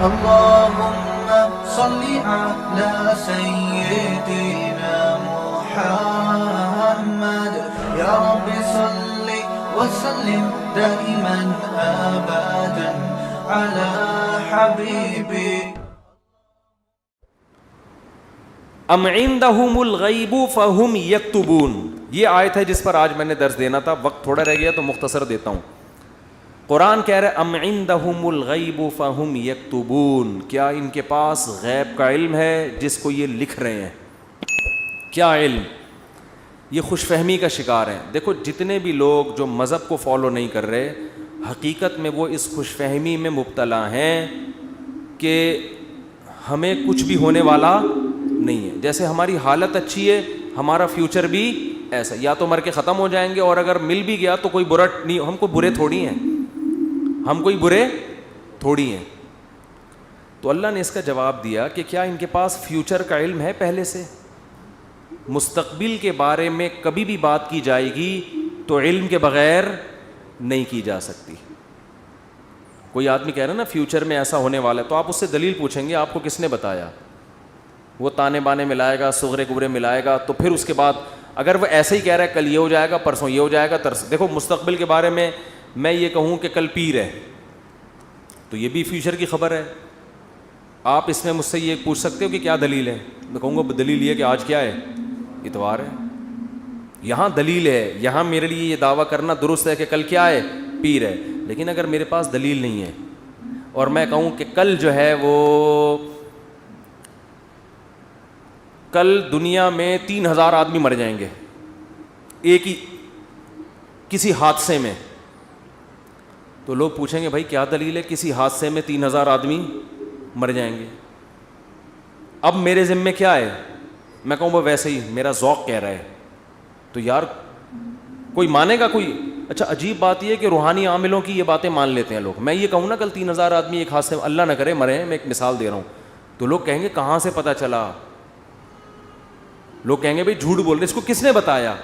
اللهم صل على سيدنا محمد يا رب صل وسلم دائما ابدا على حبيبي. ام عندهم الغیب فهم یکتبون، یہ آیت ہے جس پر آج میں نے درس دینا تھا، وقت تھوڑا رہ گیا تو مختصر دیتا ہوں. قرآن کہہ رہے ام عندهم الغیب فهم یکتبون، کیا ان کے پاس غیب کا علم ہے جس کو یہ لکھ رہے ہیں؟ کیا علم؟ یہ خوش فہمی کا شکار ہیں. دیکھو جتنے بھی لوگ جو مذہب کو فالو نہیں کر رہے، حقیقت میں وہ اس خوش فہمی میں مبتلا ہیں کہ ہمیں کچھ بھی ہونے والا نہیں ہے. جیسے ہماری حالت اچھی ہے، ہمارا فیوچر بھی ایسا، یا تو مر کے ختم ہو جائیں گے، اور اگر مل بھی گیا تو کوئی برا نہیں، ہم کوئی برے تھوڑی ہیں، ہم کوئی برے تھوڑی ہیں. تو اللہ نے اس کا جواب دیا کہ کیا ان کے پاس فیوچر کا علم ہے؟ پہلے سے مستقبل کے بارے میں کبھی بھی بات کی جائے گی تو علم کے بغیر نہیں کی جا سکتی. کوئی آدمی کہہ رہا ہے نا فیوچر میں ایسا ہونے والا ہے، تو آپ اس سے دلیل پوچھیں گے آپ کو کس نے بتایا؟ وہ تانے بانے ملائے گا، صغرے کبرے ملائے گا، تو پھر اس کے بعد اگر وہ ایسے ہی کہہ رہا ہے کل یہ ہو جائے گا، پرسوں یہ ہو جائے گا، دیکھو مستقبل کے بارے میں میں یہ کہوں کہ کل پیر ہے تو یہ بھی فیوچر کی خبر ہے. آپ اس میں مجھ سے یہ پوچھ سکتے ہو کہ کیا دلیل ہے؟ میں کہوں گا دلیل یہ کہ آج کیا ہے؟ اتوار ہے. یہاں دلیل ہے، یہاں میرے لیے یہ دعویٰ کرنا درست ہے کہ کل کیا ہے؟ پیر ہے. لیکن اگر میرے پاس دلیل نہیں ہے اور میں کہوں کہ کل جو ہے وہ کل دنیا میں 3000 آدمی مر جائیں گے ایک ہی کسی حادثے میں، تو لوگ پوچھیں گے بھائی کیا دلیل ہے کسی حادثے میں 3000 آدمی مر جائیں گے؟ اب میرے ذمے کیا ہے؟ میں کہوں وہ ویسے ہی میرا ذوق کہہ رہا ہے. تو یار کوئی مانے گا کوئی؟ اچھا عجیب بات یہ ہے کہ روحانی عاملوں کی یہ باتیں مان لیتے ہیں لوگ. میں یہ کہوں نا کل 3000 آدمی ایک حادثے میں، اللہ نہ کرے مرے ہیں، میں ایک مثال دے رہا ہوں، تو لوگ کہیں گے کہاں سے پتہ چلا؟ لوگ کہیں گے بھائی جھوٹ بول رہے، اس کو کس نے بتایا؟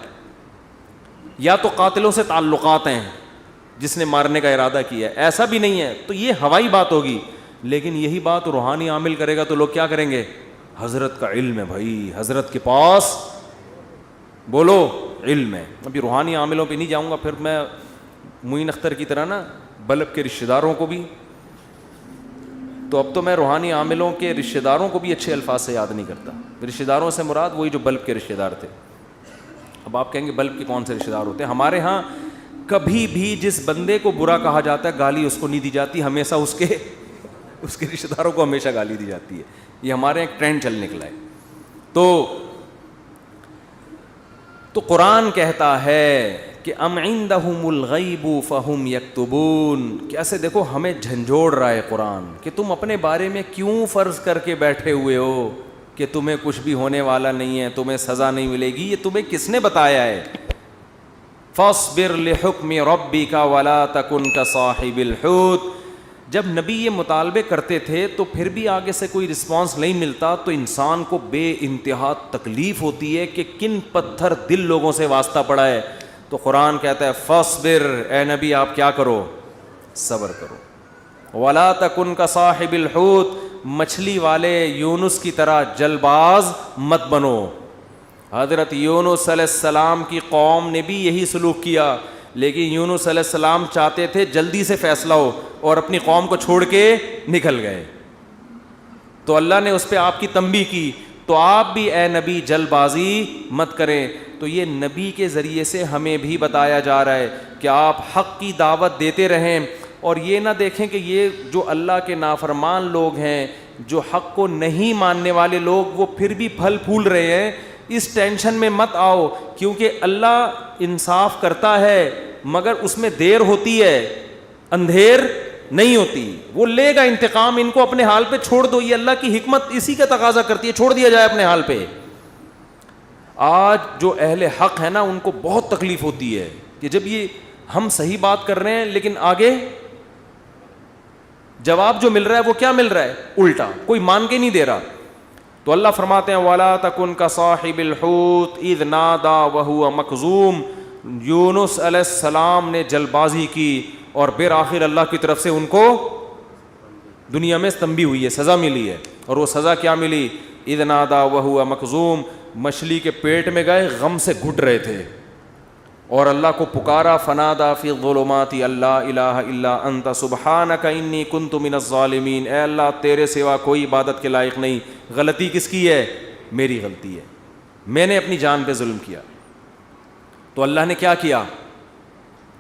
یا تو قاتلوں سے تعلقات ہیں جس نے مارنے کا ارادہ کیا ہے، ایسا بھی نہیں ہے تو یہ ہوائی بات ہوگی. لیکن یہی بات روحانی عامل کرے گا تو لوگ کیا کریں گے؟ حضرت کا علم ہے بھائی، حضرت کے پاس بولو علم ہے. ابھی روحانی عاملوں پہ نہیں جاؤں گا، پھر میں معین اختر کی طرح نا بلب کے رشتہ داروں کو بھی، تو اب تو میں روحانی عاملوں کے رشتہ داروں کو بھی اچھے الفاظ سے یاد نہیں کرتا. رشتہ داروں سے مراد وہی جو بلب کے رشتہ دار تھے. اب آپ کہیں گے بلب کے کون سے رشتہ دار ہوتے ہیں؟ ہمارے ہاں کبھی بھی جس بندے کو برا کہا جاتا ہے گالی اس کو نہیں دی جاتی، ہمیشہ اس کے رشتہ داروں کو ہمیشہ گالی دی جاتی ہے. یہ ہمارے ایک ٹرینڈ چل نکلا ہے. تو قرآن کہتا ہے کہ ام عندهم الغیب فهم یکتبون. کیسے دیکھو ہمیں جھنجھوڑ رہا ہے قرآن کہ تم اپنے بارے میں کیوں فرض کر کے بیٹھے ہوئے ہو کہ تمہیں کچھ بھی ہونے والا نہیں ہے، تمہیں سزا نہیں ملے گی. یہ تمہیں کس نے بتایا ہے؟ فاصبر لحکم ربک ولا تکن کصاحب الحوت. جب نبی یہ مطالبے کرتے تھے تو پھر بھی آگے سے کوئی رسپانس نہیں ملتا تو انسان کو بے انتہا تکلیف ہوتی ہے کہ کن پتھر دل لوگوں سے واسطہ پڑا ہے. تو قرآن کہتا ہے فاصبر، اے نبی آپ کیا کرو؟ صبر کرو. ولا تکن کصاحب الحوت، مچھلی والے یونس کی طرح جل باز مت بنو. حضرت یونس علیہ السلام کی قوم نے بھی یہی سلوک کیا، لیکن یونس علیہ السلام چاہتے تھے جلدی سے فیصلہ ہو اور اپنی قوم کو چھوڑ کے نکل گئے. تو اللہ نے اس پہ آپ کی تنبیہ کی. تو آپ بھی اے نبی جلد بازی مت کریں. تو یہ نبی کے ذریعے سے ہمیں بھی بتایا جا رہا ہے کہ آپ حق کی دعوت دیتے رہیں اور یہ نہ دیکھیں کہ یہ جو اللہ کے نافرمان لوگ ہیں، جو حق کو نہیں ماننے والے لوگ، وہ پھر بھی پھل پھول رہے ہیں. اس ٹینشن میں مت آؤ، کیونکہ اللہ انصاف کرتا ہے مگر اس میں دیر ہوتی ہے، اندھیر نہیں ہوتی. وہ لے گا انتقام، ان کو اپنے حال پہ چھوڑ دو. یہ اللہ کی حکمت اسی کا تقاضا کرتی ہے، چھوڑ دیا جائے اپنے حال پہ. آج جو اہل حق ہے نا ان کو بہت تکلیف ہوتی ہے کہ جب یہ ہم صحیح بات کر رہے ہیں لیکن آگے جواب جو مل رہا ہے وہ کیا مل رہا ہے؟ الٹا، کوئی مان کے نہیں دے رہا. تو اللہ فرماتے ہیں وَلَا تَكُنْ كَصَاحِبِ الْحُوتِ إِذْ نَادَى وَهُوَ مَكْظُومٌ. یونس علیہ السلام نے جلد بازی کی اور بالآخر اللہ کی طرف سے ان کو دنیا میں تنبیہ ہوئی ہے, سزا ملی ہے. اور وہ سزا کیا ملی؟ اذ نادا وہو مکظوم, مچھلی کے پیٹ میں گئے, غم سے گھٹ رہے تھے اور اللہ کو پکارا, فنادا فی الظلمات اللہ الہ الا انت سبحانک انی کنت من الظالمین, اے اللہ تیرے سوا کوئی عبادت کے لائق نہیں. غلطی کس کی ہے؟ میری غلطی ہے, میں نے اپنی جان پہ ظلم کیا. تو اللہ نے کیا کیا؟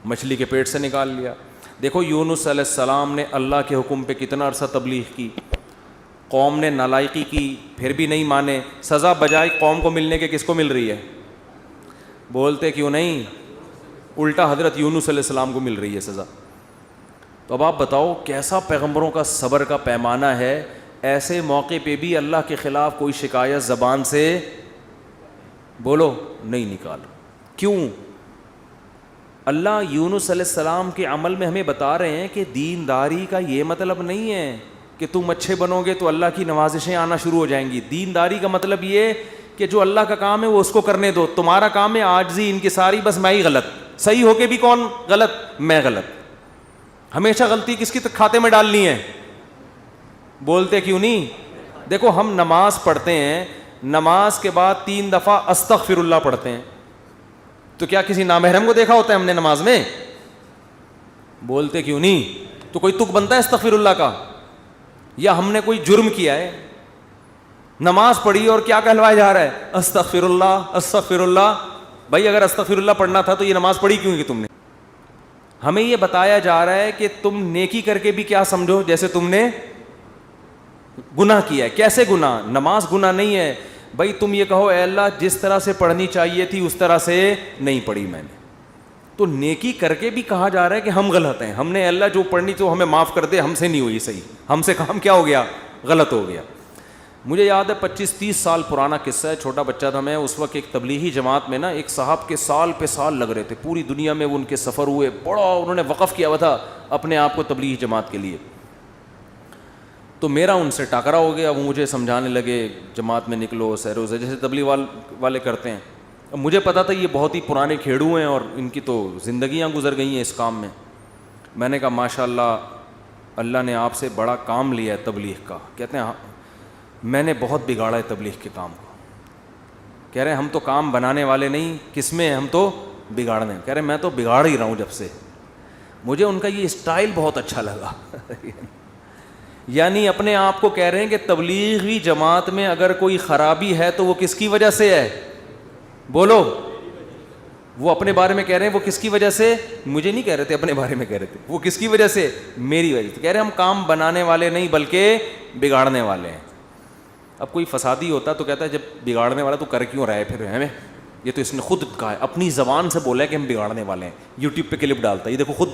مچھلی کے پیٹ سے نکال لیا. دیکھو یونس علیہ السلام نے اللہ کے حکم پہ کتنا عرصہ تبلیغ کی, قوم نے نالائقی کی, پھر بھی نہیں مانے. سزا بجائے قوم کو ملنے کے کس کو مل رہی ہے؟ بولتے کیوں نہیں؟ الٹا حضرت یونس علیہ السلام کو مل رہی ہے سزا. تو اب آپ بتاؤ کیسا پیغمبروں کا صبر کا پیمانہ ہے. ایسے موقع پہ بھی اللہ کے خلاف کوئی شکایت زبان سے بولو نہیں نکال. کیوں؟ اللہ یونس علیہ السلام کے عمل میں ہمیں بتا رہے ہیں کہ دینداری کا یہ مطلب نہیں ہے کہ تم اچھے بنو گے تو اللہ کی نوازشیں آنا شروع ہو جائیں گی. دینداری کا مطلب یہ کہ جو اللہ کا کام ہے وہ اس کو کرنے دو. تمہارا کام ہے عاجزی انکساری, بس میں ہی غلط, صحیح ہو کے بھی کون غلط؟ میں غلط. ہمیشہ غلطی کس کی کھاتے میں ڈالنی ہے؟ بولتے کیوں نہیں؟ دیکھو ہم نماز پڑھتے ہیں, نماز کے بعد 3 دفعہ استغفر اللہ پڑھتے ہیں, تو کیا کسی نامحرم کو دیکھا ہوتا ہے ہم نے نماز میں؟ بولتے کیوں نہیں؟ تو کوئی تک بنتا ہے استغفر اللہ کا؟ یا ہم نے کوئی جرم کیا ہے, نماز پڑھی اور کیا کہلوایا جا رہا ہے؟ استغفر اللہ استغفر اللہ. بھائی اگر استغفر اللہ پڑھنا تھا تو یہ نماز پڑھی کیوں کہ تم نے؟ ہمیں یہ بتایا جا رہا ہے کہ تم نیکی کر کے بھی کیا سمجھو جیسے تم نے گناہ کیا ہے. کیسے گناہ؟ نماز گناہ نہیں ہے بھائی. تم یہ کہو اے اللہ جس طرح سے پڑھنی چاہیے تھی اس طرح سے نہیں پڑھی میں نے, تو نیکی کر کے بھی کہا جا رہا ہے کہ ہم غلط ہیں. ہم نے اللہ جو پڑھنی تو ہمیں معاف کر دے, ہم سے نہیں ہوئی صحیح, ہم سے کام کیا ہو گیا؟ غلط ہو گیا. مجھے یاد ہے 25-30 سال پرانا قصہ ہے, چھوٹا بچہ تھا میں اس وقت. ایک تبلیغی جماعت میں نا ایک صاحب کے سال پہ سال لگ رہے تھے, پوری دنیا میں وہ ان کے سفر ہوئے, بڑا انہوں نے وقف کیا ہوا تھا اپنے آپ کو تبلیغی جماعت کے لیے. تو میرا ان سے ٹاکرا ہو گیا. وہ مجھے سمجھانے لگے جماعت میں نکلو سیرو سے, جیسے تبلیغ والے کرتے ہیں. اب مجھے پتا تھا یہ بہت ہی پرانے کھیڑو ہیں اور ان کی تو زندگیاں گزر گئی ہیں اس کام میں. میں نے کہا ماشاء اللہ اللہ نے آپ سے بڑا کام لیا ہے تبلیغ کا. کہتے ہیں میں نے بہت بگاڑا ہے تبلیغ کے کام کو. کہہ رہے ہیں ہم تو کام بنانے والے نہیں, کس میں ہم تو بگاڑنے. کہہ رہے ہیں میں تو بگاڑ ہی رہا ہوں جب سے. مجھے ان کا یہ اسٹائل بہت اچھا لگا. یعنی اپنے آپ کو کہہ رہے ہیں کہ تبلیغی جماعت میں اگر کوئی خرابی ہے تو وہ کس کی وجہ سے ہے؟ بولو. وہ اپنے بارے میں کہہ رہے ہیں وہ کس کی وجہ سے, مجھے نہیں کہہ رہے تھے, اپنے بارے میں کہہ رہے تھے. وہ کس کی وجہ سے؟ میری وجہ سے. کہہ رہے ہیں ہم کام بنانے والے نہیں بلکہ بگاڑنے والے ہیں. اب کوئی فسادی ہوتا تو کہتا ہے جب بگاڑنے والا تو کر کیوں رہا ہے پھر ہمیں؟ یہ تو اس نے خود کہا ہے, اپنی زبان سے بولا ہے کہ ہم بگاڑنے والے ہیں. یوٹیوب پہ کلپ ڈالتا ہے, یہ دیکھو خود.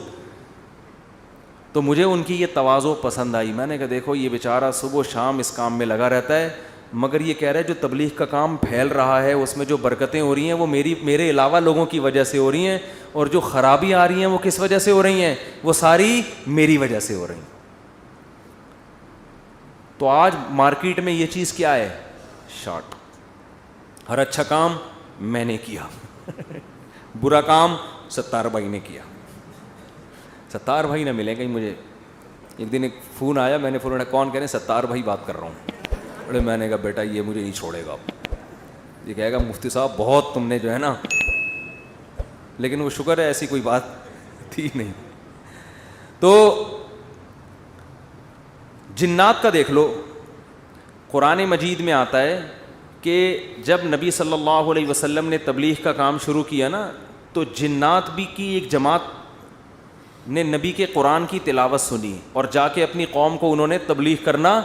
تو مجھے ان کی یہ تواضع پسند آئی. میں نے کہا دیکھو یہ بیچارہ صبح و شام اس کام میں لگا رہتا ہے, مگر یہ کہہ رہا ہے جو تبلیغ کا کام پھیل رہا ہے اس میں جو برکتیں ہو رہی ہیں وہ میرے علاوہ لوگوں کی وجہ سے ہو رہی ہیں, اور جو خرابی آ رہی ہیں وہ کس وجہ سے ہو رہی ہیں؟ وہ ساری میری وجہ سے ہو رہی ہیں. تو آج مارکیٹ میں یہ چیز کیا ہے؟ شارٹ. ہر اچھا کام میں نے کیا, برا کام ستار بھائی نے کیا. ستار بھائی نہ ملیں کہیں مجھے. ایک دن ایک فون آیا, میں نے فون اٹھایا, کون؟ کہہ رہے ہیں ستار بھائی بات کر رہا ہوں. ارے میں نے کہا بیٹا یہ مجھے نہیں چھوڑے گا, یہ کہے گا مفتی صاحب بہت تم نے جو ہے نا, لیکن وہ شکر ہے ایسی کوئی بات تھی نہیں. تو جنات کا دیکھ لو, قرآن مجید میں آتا ہے کہ جب نبی صلی اللہ علیہ وسلم نے تبلیغ کا کام شروع کیا نا, تو جنات بھی کی ایک جماعت نے نبی کے قرآن کی تلاوت سنی اور جا کے اپنی قوم کو انہوں نے تبلیغ کرنا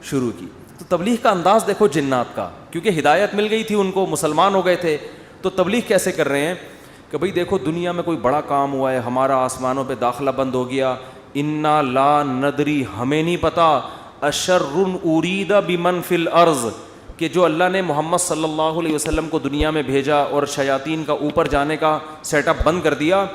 شروع کی. تو تبلیغ کا انداز دیکھو جنات کا, کیونکہ ہدایت مل گئی تھی ان کو, مسلمان ہو گئے تھے. تو تبلیغ کیسے کر رہے ہیں کہ بھئی دیکھو دنیا میں کوئی بڑا کام ہوا ہے, ہمارا آسمانوں پہ داخلہ بند ہو گیا, انا لا ندری ہمیں نہیں پتا, اشر ارید بمن فی الارض کہ جو اللہ نے محمد صلی اللہ علیہ وسلم کو دنیا میں بھیجا اور شیاطین کا اوپر جانے کا سیٹ اپ بند کر دیا,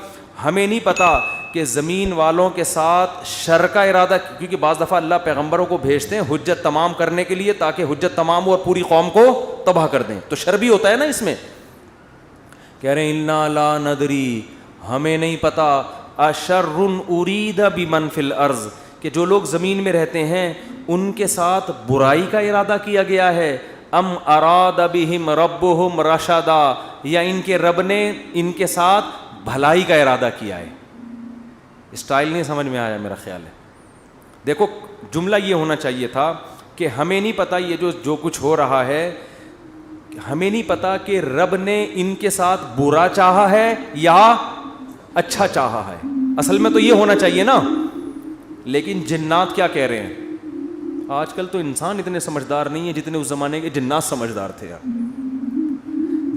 ہمیں نہیں پتا کہ زمین والوں کے ساتھ شر کا ارادہ, کیونکہ بعض دفعہ اللہ پیغمبروں کو بھیجتے ہیں حجت تمام کرنے کے لیے تاکہ حجت تمام ہو اور پوری قوم کو تباہ کر دیں, تو شر بھی ہوتا ہے نا اس میں. کہہ رہے ہیں انا لا ندری ہمیں نہیں پتا, اشر ارید بمن فی الارض کہ جو لوگ زمین میں رہتے ہیں ان کے ساتھ برائی کا ارادہ کیا گیا ہے، ام اراد بہم ربہم رشدا، یا ان کے رب نے ان کے ساتھ بھلائی کا ارادہ کیا ہے؟ اسٹائل نہیں سمجھ میں آیا میرا خیال ہے. دیکھو جملہ یہ ہونا چاہیے تھا کہ ہمیں نہیں پتہ یہ جو کچھ ہو رہا ہے، ہمیں نہیں پتا کہ رب نے ان کے ساتھ برا چاہا ہے یا اچھا چاہا ہے. اصل میں تو یہ ہونا چاہیے نا. لیکن جنات کیا کہہ رہے ہیں؟ آج کل تو انسان اتنے سمجھدار نہیں ہے جتنے اس زمانے کے جنات سمجھدار تھے یار.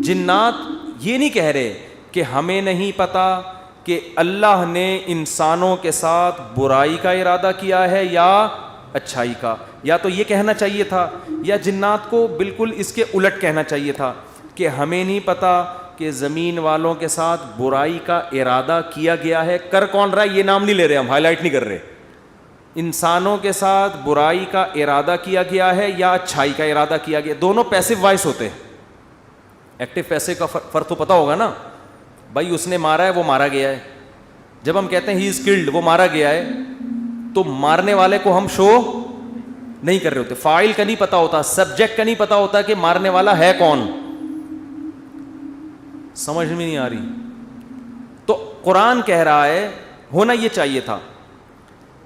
جنات یہ نہیں کہہ رہے کہ ہمیں نہیں پتا کہ اللہ نے انسانوں کے ساتھ برائی کا ارادہ کیا ہے یا اچھائی کا. یا تو یہ کہنا چاہیے تھا، یا جنات کو بالکل اس کے الٹ کہنا چاہیے تھا کہ ہمیں نہیں پتا کہ زمین والوں کے ساتھ برائی کا ارادہ کیا گیا ہے. کر کون رہا ہے یہ نام نہیں لے رہے، ہم ہائی لائٹ نہیں کر رہے. انسانوں کے ساتھ برائی کا ارادہ کیا گیا ہے یا اچھائی کا ارادہ کیا گیا. دونوں پیسو وائس ہوتے ہیں. ایکٹیو پیسے کا فرق تو پتا ہوگا نا. بھائی اس نے مارا ہے، وہ مارا گیا ہے. جب ہم کہتے ہیں ہی از کلڈ، وہ مارا گیا ہے، تو مارنے والے کو ہم شو نہیں کر رہے ہوتے. فاعل کا نہیں پتا ہوتا، سبجیکٹ کا نہیں پتا ہوتا کہ مارنے والا ہے کون. سمجھ میں نہیں آ رہی. تو قرآن کہہ رہا ہے ہونا یہ چاہیے تھا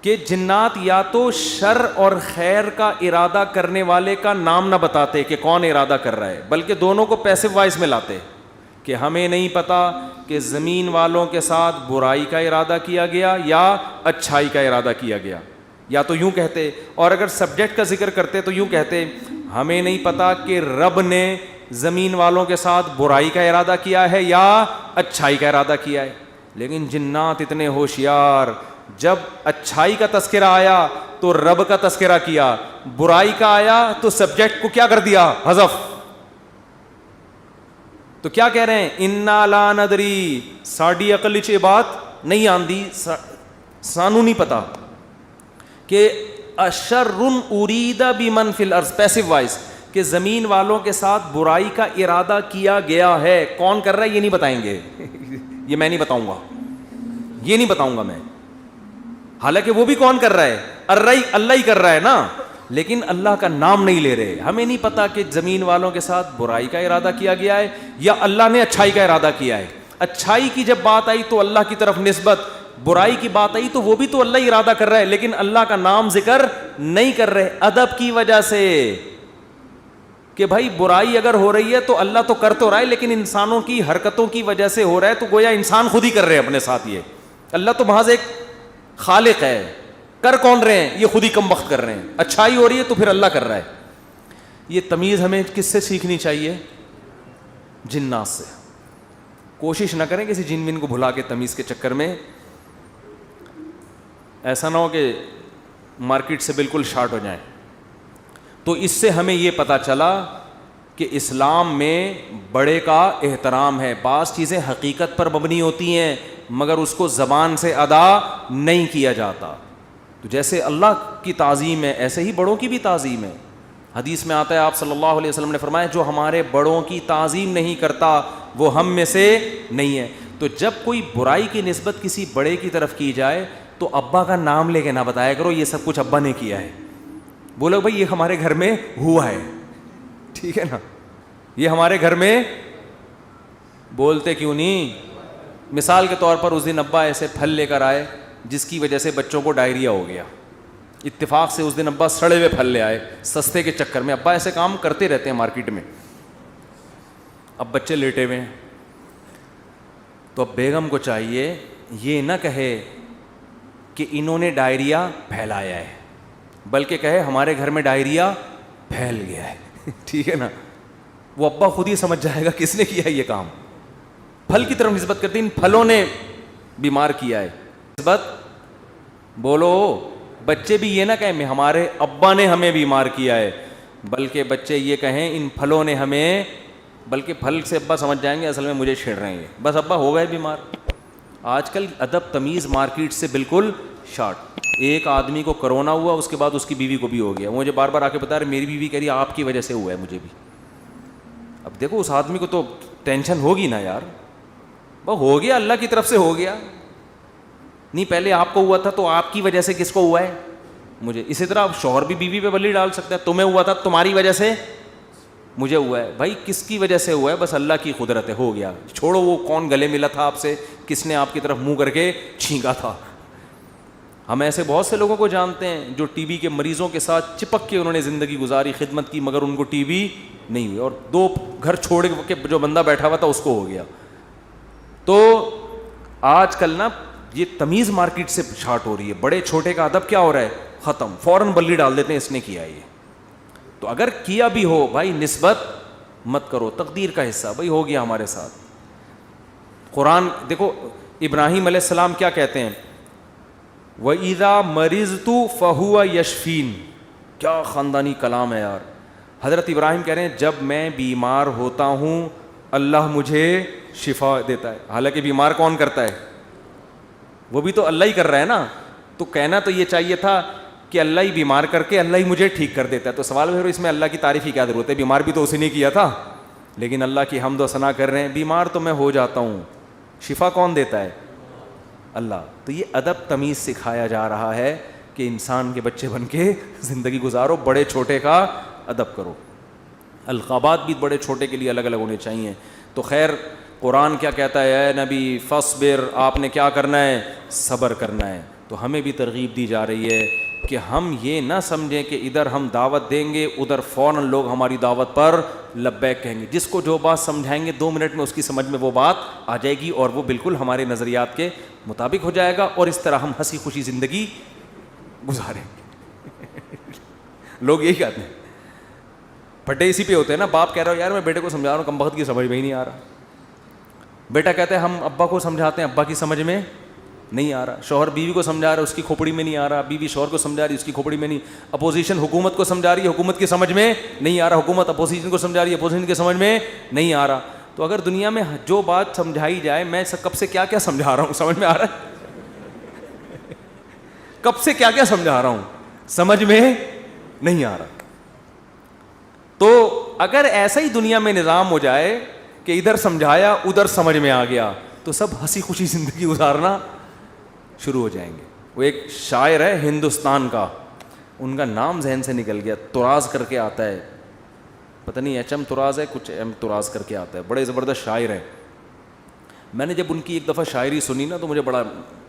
کہ جنات یا تو شر اور خیر کا ارادہ کرنے والے کا نام نہ بتاتے کہ کون ارادہ کر رہا ہے، بلکہ دونوں کو پیسو وائس میں لاتے کہ ہمیں نہیں پتا کہ زمین والوں کے ساتھ برائی کا ارادہ کیا گیا یا اچھائی کا ارادہ کیا گیا. یا تو یوں کہتے، اور اگر سبجیکٹ کا ذکر کرتے تو یوں کہتے ہمیں نہیں پتا کہ رب نے زمین والوں کے ساتھ برائی کا ارادہ کیا ہے یا اچھائی کا ارادہ کیا ہے. لیکن جنات اتنے ہوشیار، جب اچھائی کا تذکرہ آیا تو رب کا تذکرہ کیا، برائی کا آیا تو سبجیکٹ کو کیا کر دیا؟ حذف. تو کیا کہہ رہے ہیں؟ انا لا ندری، ساڈی عقل وچ یہ بات نہیں آندی، سانو نہیں پتا کہ اشر ارید بمن فی الارض، پیسو وائس، کہ زمین والوں کے ساتھ برائی کا ارادہ کیا گیا ہے. کون کر رہا ہے یہ نہیں بتائیں گے. یہ میں نہیں بتاؤں گا، یہ نہیں بتاؤں گا میں. حالانکہ وہ بھی کون کر رہا ہے؟ اللہ ہی کر رہا ہے نا، لیکن اللہ کا نام نہیں لے رہے. ہمیں نہیں پتا کہ زمین والوں کے ساتھ برائی کا ارادہ کیا گیا ہے یا اللہ نے اچھائی کا ارادہ کیا ہے. اچھائی کی جب بات آئی تو اللہ کی طرف نسبت، برائی کی بات آئی تو وہ بھی تو اللہ ہی ارادہ کر رہا ہے، لیکن اللہ کا نام ذکر نہیں کر رہے. ادب کی وجہ سے کہ بھائی برائی اگر ہو رہی ہے تو اللہ تو کر تو رہا ہے، لیکن انسانوں کی حرکتوں کی وجہ سے ہو رہا ہے، تو گویا انسان خود ہی کر رہے ہیں اپنے ساتھ. یہ اللہ تو محض ایک خالق ہے، کر کون رہے ہیں؟ یہ خود ہی کم وقت کر رہے ہیں. اچھائی ہو رہی ہے تو پھر اللہ کر رہا ہے. یہ تمیز ہمیں کس سے سیکھنی چاہیے؟ جنات سے. کوشش نہ کریں کسی جن ون کو بھلا کے تمیز کے چکر میں. ایسا نہ ہو کہ مارکیٹ سے بالکل شارٹ ہو جائیں. تو اس سے ہمیں یہ پتہ چلا کہ اسلام میں بڑے کا احترام ہے. بعض چیزیں حقیقت پر مبنی ہوتی ہیں مگر اس کو زبان سے ادا نہیں کیا جاتا. تو جیسے اللہ کی تعظیم ہے ایسے ہی بڑوں کی بھی تعظیم ہے. حدیث میں آتا ہے آپ صلی اللہ علیہ وسلم نے فرمایا جو ہمارے بڑوں کی تعظیم نہیں کرتا وہ ہم میں سے نہیں ہے. تو جب کوئی برائی کی نسبت کسی بڑے کی طرف کی جائے تو ابا کا نام لے کے نہ بتایا کرو یہ سب کچھ ابا نے کیا ہے. بولو بھائی یہ ہمارے گھر میں ہوا ہے، ٹھیک ہے نا، یہ ہمارے گھر میں. بولتے کیوں نہیں؟ مثال کے طور پر اس دن ابا ایسے پھل لے کر آئے جس کی وجہ سے بچوں کو ڈائریا ہو گیا. اتفاق سے اس دن ابا سڑے ہوئے پھل لے آئے سستے کے چکر میں. ابا ایسے کام کرتے رہتے ہیں مارکیٹ میں. اب بچے لیٹے ہوئے ہیں تو اب بیگم کو چاہیے یہ نہ کہے کہ انہوں نے ڈائریا پھیلایا ہے، بلکہ کہے ہمارے گھر میں ڈائریا پھیل گیا ہے. ٹھیک ہے نا. وہ ابا خود ہی سمجھ جائے گا کس نے کیا یہ کام. پھل کی طرف نسبت کرتے ان پھلوں نے بیمار کیا ہے. نسبت بولو. بچے بھی یہ نہ کہیں ہمارے ابا نے ہمیں بیمار کیا ہے، بلکہ بچے یہ کہیں ان پھلوں نے ہمیں، بلکہ پھل سے ابا سمجھ جائیں گے اصل میں مجھے چھیڑ رہے ہیں، بس ابا ہو گئے بیمار. آج کل ادب تمیز مارکیٹ سے بالکل شارٹ. ایک آدمی کو کرونا ہوا اس کے بعد اس کی بیوی کو بھی ہو گیا. مجھے بار بار آ کے بتا رہے میری بیوی کہہ رہی آپ کی وجہ سے ہوا ہے مجھے بھی. اب دیکھو اس آدمی کو تو ٹینشن ہوگی نا یار، وہ ہو گیا اللہ کی طرف سے ہو گیا. نہیں پہلے آپ کو ہوا تھا تو آپ کی وجہ سے کس کو ہوا ہے؟ مجھے. اسی طرح شوہر بھی بیوی پہ بلی ڈال سکتا ہے, تمہیں ہوا تھا تمہاری وجہ سے مجھے ہوا ہے. بھائی کس کی وجہ سے ہوا ہے؟ بس اللہ کی قدرت ہے, ہو گیا. چھوڑو وہ کون گلے ملا تھا آپ سے, کس نے آپ کی طرف منہ کر کے چھینکا تھا. ہم ایسے بہت سے لوگوں کو جانتے ہیں جو ٹی بی کے مریضوں کے ساتھ چپک کے انہوں نے زندگی گزاری, خدمت کی, مگر ان کو ٹی بی نہیں ہوئی, اور 2 گھر چھوڑ کے جو بندہ بیٹھا ہوا تھا اس کو ہو گیا. تو آج کل نا یہ تمیز مارکیٹ سے شارٹ ہو رہی ہے. بڑے چھوٹے کا ادب کیا ہو رہا ہے؟ ختم, فوراً بلی ڈال دیتے ہیں اس نے کیا یہ. تو اگر کیا بھی ہو بھائی نسبت مت کرو, تقدیر کا حصہ, بھائی ہو گیا ہمارے ساتھ. قرآن دیکھو ابراہیم علیہ السلام کیا کہتے ہیں, وَإِذَا مَرِضْتُ فَهُوَ يَشْفِينِ. کیا خاندانی کلام ہے یار. حضرت ابراہیم کہہ رہے ہیں جب میں بیمار ہوتا ہوں اللہ مجھے شفا دیتا ہے. حالانکہ بیمار کون کرتا ہے؟ وہ بھی تو اللہ ہی کر رہا ہے نا. تو کہنا تو یہ چاہیے تھا کہ اللہ ہی بیمار کر کے اللہ ہی مجھے ٹھیک کر دیتا ہے. تو سوال ہے اس میں اللہ کی تعریف کی کیا ضرورت ہے؟ بیمار بھی تو اسی نے کیا تھا. لیکن اللہ کی حمد و ثنا کر رہے ہیں, بیمار تو میں ہو جاتا ہوں, شفا کون دیتا ہے؟ اللہ. تو یہ ادب تمیز سکھایا جا رہا ہے کہ انسان کے بچے بن کے زندگی گزارو, بڑے چھوٹے کا ادب کرو. القابات بھی بڑے چھوٹے کے لیے الگ الگ ہونے چاہیے. تو خیر قرآن کیا کہتا ہے؟ اے نبی فاصبر, آپ نے کیا کرنا ہے؟ صبر کرنا ہے. تو ہمیں بھی ترغیب دی جا رہی ہے کہ ہم یہ نہ سمجھیں کہ ادھر ہم دعوت دیں گے ادھر فوراً لوگ ہماری دعوت پر لبیک کہیں گے. جس کو جو بات سمجھائیں گے 2 منٹ میں اس کی سمجھ میں وہ بات آ جائے گی اور وہ بالکل ہمارے نظریات کے مطابق ہو جائے گا, اور اس طرح ہم ہنسی خوشی زندگی گزاریں گے. لوگ یہی کہتے ہیں, پھٹے اسی پہ ہوتے ہیں نا. باپ کہہ رہا ہو یار میں بیٹے کو سمجھا رہا ہوں, کم وقت کی سمجھ میں ہی نہیں آ رہا. بیٹا کہتے ہیں ہم ابا کو سمجھاتے ہیں, ابا کی سمجھ میں نہیں آ رہا. شوہر بیوی کو سمجھا رہا ہے, اس کی کھوپڑی میں نہیں آ رہا. بیوی شوہر کو سمجھا رہی ہے, اس کی کھوپڑی میں نہیں. اپوزیشن حکومت کو سمجھا رہی ہے, حکومت کی سمجھ میں نہیں آ رہا. حکومت اپوزیشن کو سمجھا رہی ہے, اپوزیشن کی سمجھ میں نہیں آ رہا. تو اگر دنیا میں جو بات سمجھائی جائے, میں کب سے کیا کیا سمجھا رہا ہوں سمجھ میں آ رہا ہے؟ کب سے کیا کیا سمجھا رہا ہوں سمجھ میں نہیں آ رہا. تو اگر ایسا ہی دنیا میں نظام ہو جائے کہ ادھر سمجھایا ادھر سمجھ میں آ گیا, تو سب ہنسی خوشی زندگی گزارنا شروع ہو جائیں گے. وہ ایک شاعر ہے ہندوستان کا, ان کا نام ذہن سے نکل گیا, طراز کر کے آتا ہے, پتہ نہیں ایچ ایم طراز ہے, کچھ ایم طراز کر کے آتا ہے, بڑے زبردست شاعر ہیں. میں نے جب ان کی ایک دفعہ شاعری سنی نا تو مجھے بڑا,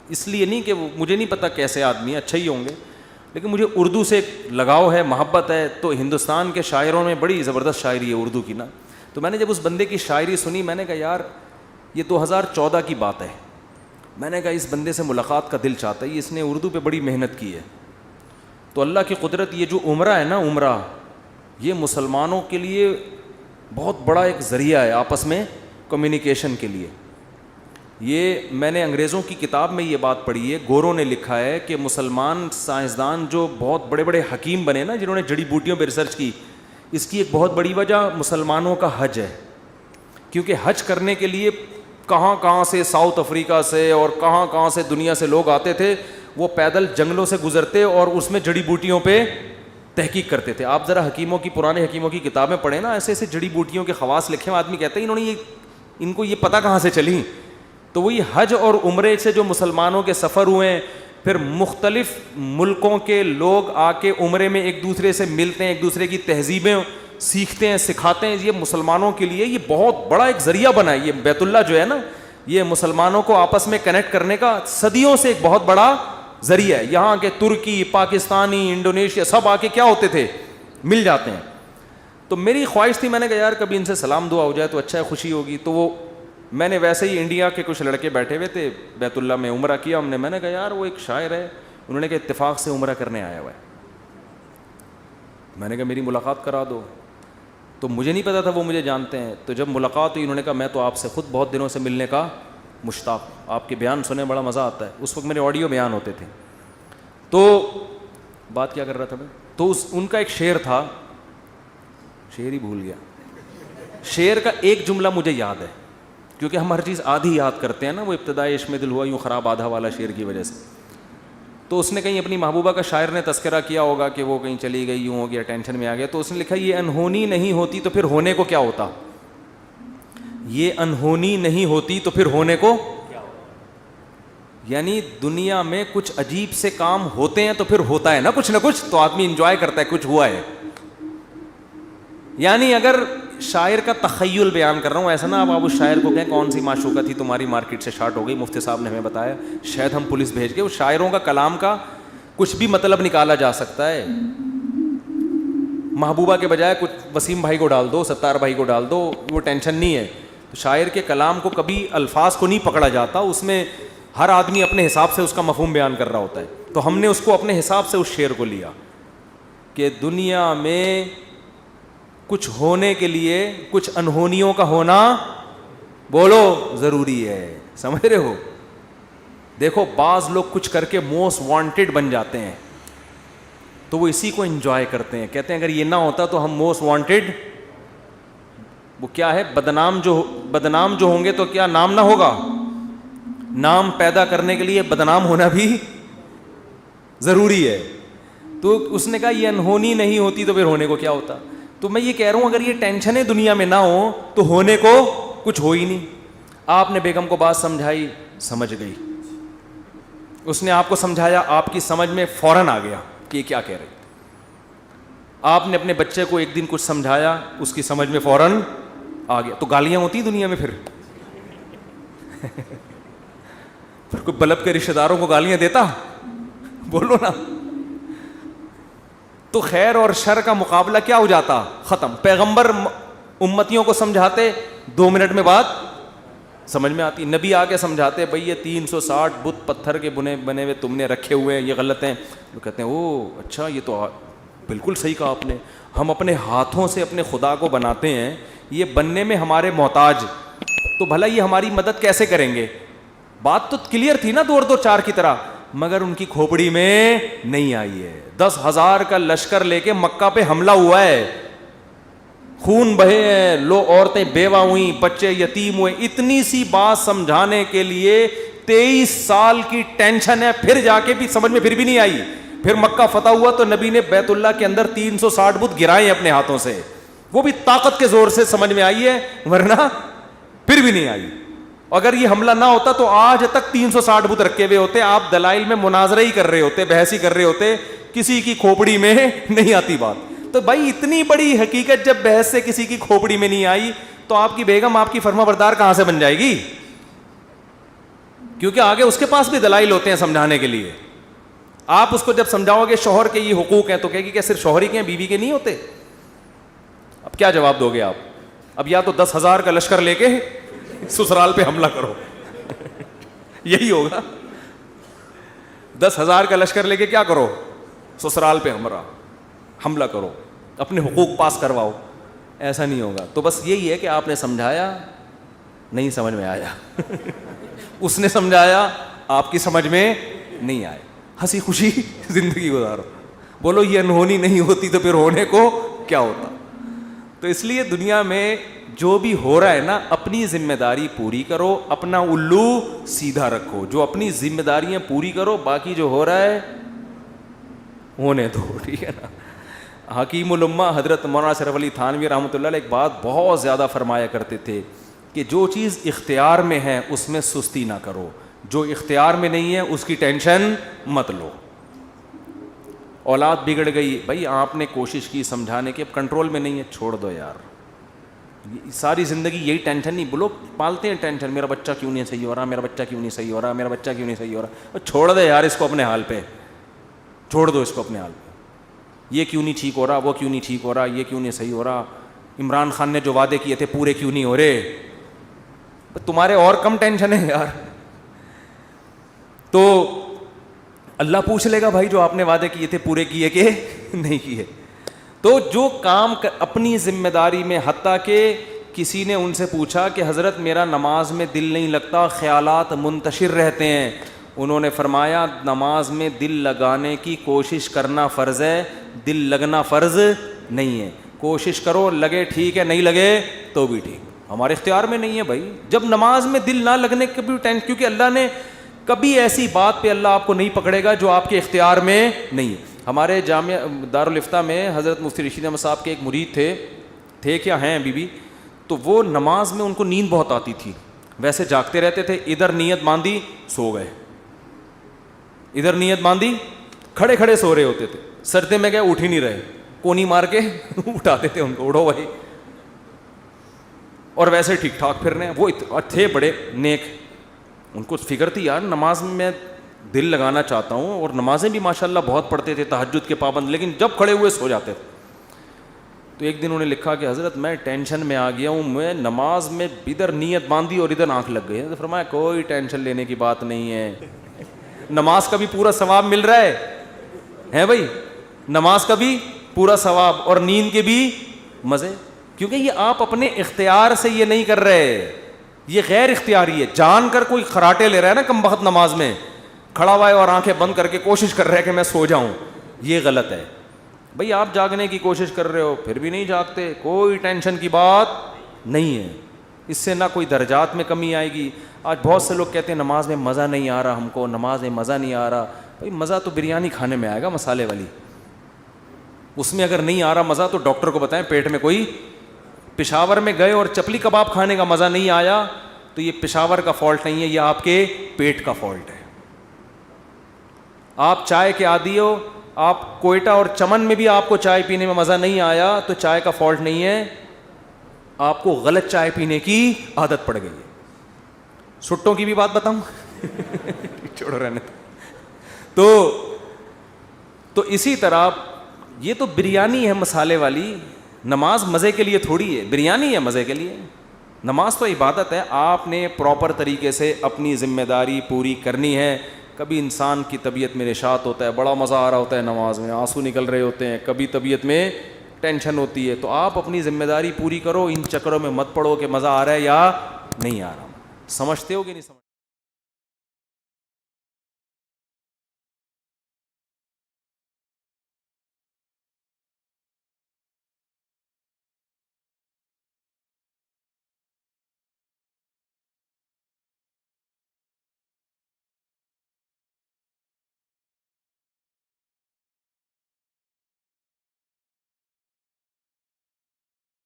اس لیے نہیں کہ مجھے نہیں پتہ کیسے آدمی ہیں, اچھے ہی ہوں گے, لیکن مجھے اردو سے ایک لگاؤ ہے, محبت ہے. تو ہندوستان کے شاعروں میں بڑی زبردست شاعری ہے اردو کی نا. تو میں نے جب اس بندے کی شاعری سنی میں نے کہا یار یہ 2014 کی بات ہے. میں نے کہا اس بندے سے ملاقات کا دل چاہتا ہے, اس نے اردو پہ بڑی محنت کی ہے. تو اللہ کی قدرت, یہ جو عمرہ ہے نا, عمرہ یہ مسلمانوں کے لیے بہت بڑا ایک ذریعہ ہے آپس میں کمیونیکیشن کے لیے. یہ میں نے انگریزوں کی کتاب میں یہ بات پڑھی ہے, گوروں نے لکھا ہے کہ مسلمان سائنسدان جو بہت بڑے بڑے حکیم بنے نا, جنہوں نے جڑی بوٹیوں پہ ریسرچ کی, اس کی ایک بہت بڑی وجہ مسلمانوں کا حج ہے. کیونکہ حج کرنے کے لیے کہاں کہاں سے, ساؤتھ افریقہ سے اور کہاں کہاں سے دنیا سے لوگ آتے تھے. وہ پیدل جنگلوں سے گزرتے اور اس میں جڑی بوٹیوں پہ تحقیق کرتے تھے. آپ ذرا حکیموں کی, پرانے حکیموں کی کتابیں پڑھیں نا, ایسے ایسے جڑی بوٹیوں کے خواص لکھے ہیں. آدمی کہتے ہیں انہوں نے ان کو یہ پتہ کہاں سے چلی. تو وہی حج اور عمرے سے جو مسلمانوں کے سفر ہوئے ہیں, پھر مختلف ملکوں کے لوگ آ کے عمرے میں ایک دوسرے سے ملتے ہیں, ایک دوسرے کی تہذیبیں سیکھتے ہیں, سکھاتے ہیں. یہ مسلمانوں کے لیے یہ بہت بڑا ایک ذریعہ بنا ہے. یہ بیت اللہ جو ہے نا, یہ مسلمانوں کو آپس میں کنیکٹ کرنے کا صدیوں سے ایک بہت بڑا ذریعہ ہے. یہاں کے ترکی, پاکستانی, انڈونیشیا سب آ کے کیا ہوتے تھے, مل جاتے ہیں. تو میری خواہش تھی, میں نے کہا یار کبھی ان سے سلام دعا ہو جائے تو اچھا ہے, خوشی ہوگی. تو وہ میں نے ویسے ہی, انڈیا کے کچھ لڑکے بیٹھے ہوئے تھے, بیت اللہ میں عمرہ کیا ہم نے. میں نے کہا یار وہ ایک شاعر ہے, انہوں نے کہا اتفاق سے عمرہ کرنے آیا ہوا ہے. میں نے کہا میری ملاقات کرا دو. تو مجھے نہیں پتا تھا وہ مجھے جانتے ہیں. تو جب ملاقات ہوئی انہوں نے کہا میں تو آپ سے خود بہت دنوں سے ملنے کا مشتاق, آپ کے بیان سنے بڑا مزہ آتا ہے. اس وقت میرے آڈیو بیان ہوتے تھے. تو بات کیا کر رہا تھا میں, تو ان کا ایک شعر تھا, شعر ہی بھول گیا. شعر کا ایک جملہ مجھے یاد ہے, کیونکہ ہم ہر چیز آدھی یاد کرتے ہیں نا. وہ ابتدائی عشق میں دل ہوا یوں خراب آدھا والا شعر کی وجہ سے. تو اس نے کہیں اپنی محبوبہ کا, شاعر نے تذکرہ کیا ہوگا کہ وہ کہیں چلی گئی, یوں ہو گیا, ٹینشن میں آ گیا. تو اس نے لکھا یہ انہونی نہیں ہوتی تو پھر ہونے کو کیا ہوتا, یہ انہونی نہیں ہوتی تو پھر ہونے کو. یعنی دنیا میں کچھ عجیب سے کام ہوتے ہیں تو پھر ہوتا ہے نا کچھ تو آدمی انجوائے کرتا ہے کچھ ہوا ہے. یعنی اگر شاعر کا تخیل بیان کر رہا ہوں, ایسا نا آپ اس شاعر کو کہیں کون سی معشوقہ تھی تمہاری مارکیٹ سے شارٹ ہو گئی, مفتی صاحب نے ہمیں بتایا, شاید ہم پولیس بھیج کے اس شاعروں کا کلام کا کچھ بھی مطلب نکالا جا سکتا ہے. محبوبہ کے بجائے کچھ وسیم بھائی کو ڈال دو, ستار بھائی کو ڈال دو, وہ ٹینشن نہیں ہے. شاعر کے کلام کو کبھی الفاظ کو نہیں پکڑا جاتا, اس میں ہر آدمی اپنے حساب سے اس کا مفہوم بیان کر رہا ہوتا ہے. تو ہم نے اس کو اپنے حساب سے اس شعر کو لیا کہ دنیا میں کچھ ہونے کے لیے کچھ انہونیوں کا ہونا بولو ضروری ہے. سمجھ رہے ہو؟ دیکھو بعض لوگ کچھ کر کے موسٹ وانٹیڈ بن جاتے ہیں تو وہ اسی کو انجوائے کرتے ہیں, کہتے ہیں اگر یہ نہ ہوتا تو ہم موسٹ وانٹیڈ, وہ کیا ہے, بدنام جو ہوں گے تو کیا نام نہ ہوگا. نام پیدا کرنے کے لیے بدنام ہونا بھی ضروری ہے. تو اس نے کہا یہ انہونی نہیں ہوتی تو پھر ہونے کو کیا ہوتا. تو میں یہ کہہ رہا ہوں اگر یہ ٹینشنیں دنیا میں نہ ہو تو ہونے کو کچھ ہو ہی نہیں. آپ نے بیگم کو بات سمجھائی, سمجھ گئی, اس نے آپ کو سمجھایا, آپ کی سمجھ میں فوراً آ گیا کہ یہ کیا کہہ رہے. آپ نے اپنے بچے کو ایک دن کچھ سمجھایا, اس کی سمجھ میں فوراً آ گیا. تو گالیاں ہوتی ہیں دنیا میں پھر کوئی بلب کے رشتہ داروں کو گالیاں دیتا, بولو نا. تو خیر اور شر کا مقابلہ کیا ہو جاتا, ختم. پیغمبر امتیوں کو سمجھاتے 2 منٹ میں بات سمجھ میں آتی. نبی آ کے سمجھاتے بھئی یہ 360 بت پتھر کے بنے ہوئے تم نے رکھے ہوئے ہیں, یہ غلط ہیں. وہ کہتے ہیں او اچھا یہ تو بالکل صحیح کہا آپ نے, ہم اپنے ہاتھوں سے اپنے خدا کو بناتے ہیں, یہ بننے میں ہمارے محتاج, تو بھلا یہ ہماری مدد کیسے کریں گے. بات تو کلیئر تھی نا 2 اور 2 4 کی طرح, مگر ان کی کھوپڑی میں نہیں آئی ہے. 10,000 کا لشکر لے کے مکہ پہ حملہ ہوا ہے, خون بہے ہیں, لو عورتیں بیوہ ہوئیں, بچے یتیم ہوئے. اتنی سی بات سمجھانے کے لیے 23 سال کی ٹینشن ہے, پھر جا کے بھی سمجھ میں پھر بھی نہیں آئی. پھر مکہ فتح ہوا تو نبی نے بیت اللہ کے اندر 360 بت گرائے اپنے ہاتھوں سے, وہ بھی طاقت کے زور سے سمجھ میں آئی ہے, ورنہ پھر بھی نہیں آئی. اگر یہ حملہ نہ ہوتا تو آج تک 360 بت رکھے ہوئے ہوتے, آپ دلائل میں مناظرہ ہی کر رہے ہوتے, بحث ہی کر رہے ہوتے, کسی کی کھوپڑی میں نہیں آتی بات. تو بھائی اتنی بڑی حقیقت جب بحث سے کسی کی کھوپڑی میں نہیں آئی تو آپ کی بیگم آپ کی فرما بردار کہاں سے بن جائے گی, کیونکہ آگے اس کے پاس بھی دلائل ہوتے ہیں سمجھانے کے لیے. آپ اس کو جب سمجھاؤ گے شوہر کے یہ حقوق ہیں تو کہے گی کہ صرف شوہر ہی کے ہیں, بیوی کے نہیں ہوتے. اب کیا جواب دو گے آپ؟ اب یا تو 10,000 کا لشکر لے کے سسرال پہ حملہ کرو یہی ہوگا. 10,000 کا لشکر لے کے کیا کرو, سسرال پہ حملہ کرو, اپنے حقوق پاس کرواؤ. ایسا نہیں ہوگا. تو بس یہی ہے کہ آپ نے سمجھایا, نہیں سمجھ میں آیا اس نے سمجھایا, آپ کی سمجھ میں نہیں آئے, ہنسی خوشی زندگی گزارو. بولو یہ انہونی نہیں ہوتی تو پھر ہونے کو کیا ہوتا. تو اس لیے دنیا میں جو بھی ہو رہا ہے نا, اپنی ذمہ داری پوری کرو, اپنا الو سیدھا رکھو. جو اپنی ذمہ داریاں پوری کرو, باقی جو ہو رہا ہے ہونے دو, ٹھیک ہے نا. حکیم الامہ حضرت مولانا اشرف علی تھانوی رحمۃ اللہ علیہ ایک بات بہت زیادہ فرمایا کرتے تھے کہ جو چیز اختیار میں ہے اس میں سستی نہ کرو, جو اختیار میں نہیں ہے اس کی ٹینشن مت لو. اولاد بگڑ گئی, بھائی آپ نے کوشش کی سمجھانے کی, اب کنٹرول میں نہیں ہے, چھوڑ دو یار. ساری زندگی یہی ٹینشن نہیں, بولو پالتے ہیں ٹینشن, میرا بچہ کیوں نہیں صحیح ہو رہا, میرا بچہ کیوں نہیں صحیح ہو رہا, میرا بچہ کیوں نہیں صحیح ہو رہا. چھوڑ دے یار اس کو اپنے حال پہ, چھوڑ دو اس کو اپنے حال پہ. یہ کیوں نہیں ٹھیک ہو رہا, وہ کیوں نہیں ٹھیک ہو رہا, یہ کیوں نہیں صحیح ہو رہا, عمران خان نے جو وعدے کیے تھے پورے کیوں نہیں ہو رہے. تمہارے اور کم ٹینشن ہے یار. تو اللہ پوچھ لے گا بھائی جو آپ نے وعدے کیے تھے پورے کیے کہ نہیں کیے. تو جو کام اپنی ذمہ داری میں, حتیٰ کہ کسی نے ان سے پوچھا کہ حضرت میرا نماز میں دل نہیں لگتا, خیالات منتشر رہتے ہیں. انہوں نے فرمایا نماز میں دل لگانے کی کوشش کرنا فرض ہے, دل لگنا فرض نہیں ہے. کوشش کرو, لگے ٹھیک ہے, نہیں لگے تو بھی ٹھیک, ہمارے اختیار میں نہیں ہے بھائی. جب نماز میں دل نہ لگنے کے بھی ٹینشن, کیونکہ اللہ نے کبھی ایسی بات پہ اللہ آپ کو نہیں پکڑے گا جو آپ کے اختیار میں نہیں ہے. ہمارے جامعہ دارالفتہ میں حضرت مفتی رشید احمد صاحب کے ایک مرید تھے کیا ہیں ابھی بھی, تو وہ نماز میں ان کو نیند بہت آتی تھی, ویسے جاگتے رہتے تھے, ادھر نیت باندھی سو گئے, ادھر نیت باندھی, کھڑے کھڑے سو رہے ہوتے تھے, سجدے میں گئے اٹھ ہی نہیں رہے, کونی مار کے اٹھاتے تھے ان کو, اٹھو بھائی, اور ویسے ٹھیک ٹھاک پھر رہے ہیں. وہ تھے بڑے نیک, ان کو فکر تھی یار نماز میں دل لگانا چاہتا ہوں, اور نمازیں بھی ماشاءاللہ بہت پڑھتے تھے, تہجد کے پابند, لیکن جب کھڑے ہوئے سو جاتے تھے. تو ایک دن انہوں نے لکھا کہ حضرت میں ٹینشن میں آ گیا ہوں, میں نماز میں ادھر نیت باندھی اور ادھر آنکھ لگ گئی. تو فرمایا کوئی ٹینشن لینے کی بات نہیں ہے, نماز کا بھی پورا ثواب مل رہا ہے بھائی, نماز کا بھی پورا ثواب اور نیند کے بھی مزے, کیونکہ یہ آپ اپنے اختیار سے یہ نہیں کر رہے, یہ غیر اختیاری ہے. جان کر کوئی خراٹے لے رہا ہے نا کم بخت نماز میں, کھڑا ہوا ہے اور آنکھیں بند کر کے کوشش کر رہا ہے کہ میں سو جاؤں, یہ غلط ہے. بھئی آپ جاگنے کی کوشش کر رہے ہو پھر بھی نہیں جاگتے, کوئی ٹینشن کی بات نہیں ہے, اس سے نہ کوئی درجات میں کمی آئے گی. آج بہت سے لوگ کہتے ہیں نماز میں مزہ نہیں آ رہا ہم کو, نماز میں مزہ نہیں آ رہا. بھئی مزہ تو بریانی کھانے میں آئے گا مسالے والی, اس میں اگر نہیں آ رہا مزہ تو ڈاکٹر کو بتائیں پیٹ میں کوئی, پشاور میں گئے اور چپلی کباب کھانے کا مزہ نہیں آیا تو یہ پشاور کا فالٹ نہیں ہے, یہ آپ کے پیٹ کا فالٹ ہے. آپ چائے کے عادی ہو, آپ کوئٹہ اور چمن میں بھی آپ کو چائے پینے میں مزہ نہیں آیا تو چائے کا فالٹ نہیں ہے, آپ کو غلط چائے پینے کی عادت پڑ گئی ہے. سٹوں کی بھی بات بتاؤں چھوڑو رہنے. تو اسی طرح یہ تو بریانی ہے مسالے والی, نماز مزے کے لیے تھوڑی ہے, بریانی ہے مزے کے لیے. نماز تو عبادت ہے, آپ نے پراپر طریقے سے اپنی ذمہ داری پوری کرنی ہے. کبھی انسان کی طبیعت میں نشاط ہوتا ہے, بڑا مزہ آ رہا ہوتا ہے نماز میں, آنسو نکل رہے ہوتے ہیں, کبھی طبیعت میں ٹینشن ہوتی ہے, تو آپ اپنی ذمہ داری پوری کرو, ان چکروں میں مت پڑو کہ مزہ آ رہا ہے یا نہیں آ رہا. سمجھتے ہو کہ نہیں سمجھتے؟